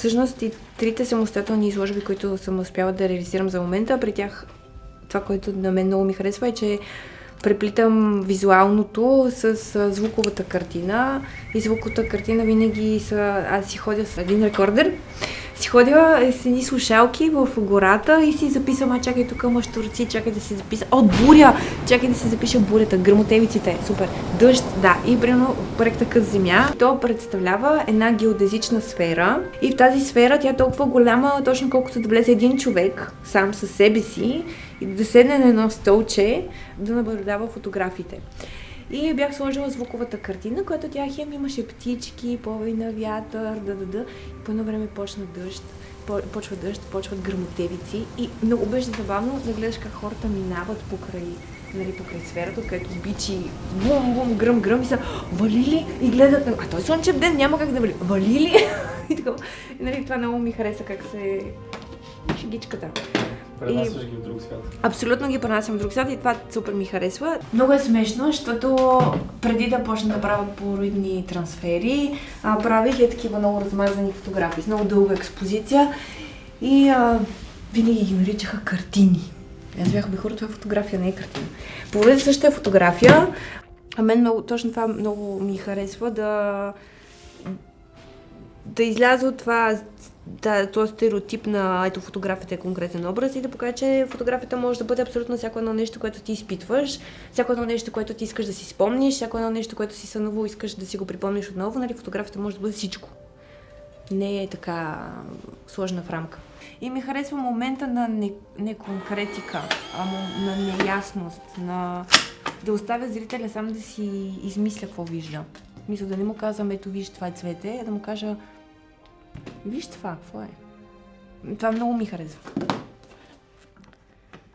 Всъщност и трите самостоятелни изложби, които съм успяла да реализирам за момента, при тях това, което на мен много ми харесва е, че преплитам визуалното с звуковата картина и звуковата картина винаги аз си ходя с един рекордер, си ходя с едни слушалки в гората и си записвам, чакай тук мащурци, чакай да се запиша, буря, чакай да се запиша бурята, гръмотевиците, супер, дъжд, да, и примерно проекта Къс земя, то представлява една геодезична сфера и в тази сфера тя е толкова голяма, точно колкото да влезе един човек сам със себе си и да седне на едно столче, да наблюдава фотографиите. И бях сложила звуковата картина, която тя имаше птички, повей на вятър, и по едно време почна дъжд, почват гръмотевици и много беше забавно да гледаш как хората минават покрай сферата, където бичи бум-бум, гръм и са валили и гледат, той слънчев ден няма как да валили. И така, това много ми хареса как се шегичката. Пренасяш ги в друг свят. Абсолютно ги пренасям в друг свят и това супер ми харесва. Много е смешно, защото преди да почна да правя поредни трансфери, правих такива много размазани фотографии с много дълга експозиция и винаги ги наричаха картини. Аз бях хора, това е фотография, не е картина. По същата е фотография, мен точно това много ми харесва да изляза от това, този стереотип на фотографията е конкретен образ и да покажа, че фотографията може да бъде абсолютно всяко едно нещо, което ти изпитваш, всяко едно нещо, което ти искаш да си спомниш, всяко едно нещо, което си сънувал, искаш да си го припомниш отново, фотографията може да бъде всичко. Не е така сложна в рамка. И ми харесва момента на неконкретика, на неясност, да оставя зрителя сам да си измисля какво вижда. Мисля, да не му казвам, ето виж, това е цвете, а да му кажа, виж това, какво е? Това много ми харесва.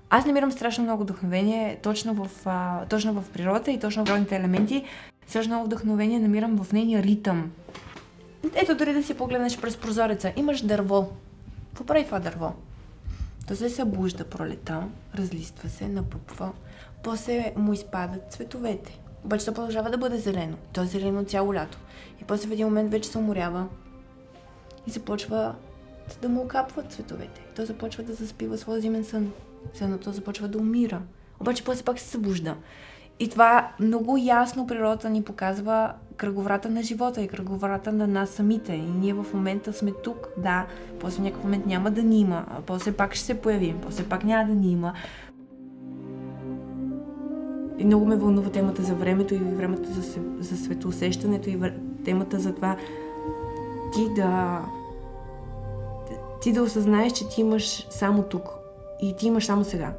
Аз намирам страшно много вдъхновение точно в природата и точно в природните елементи. Страшно много вдъхновение намирам в нейния ритъм. Ето дори да си погледнеш през прозореца. Имаш дърво. Какво прави това дърво? То се събужда пролета, разлиства се, напъпва, после му изпадат цветовете. Обаче то продължава да бъде зелено. То е зелено цяло лято. И после в един момент вече се уморява и започва да му окапват цветовете. То започва да заспива своя зимен сън. След то започва да умира. Обаче после пак се събужда. И това много ясно природата ни показва кръговрата на живота и кръговрата на нас самите. И ние в момента сме тук, да, после някакъв момент няма да ни има, а после пак ще се появим, после пак няма да ни има. И много ме вълнува темата за времето и времето за светоусещането и темата за това ти да осъзнаеш, че ти имаш само тук и ти имаш само сега.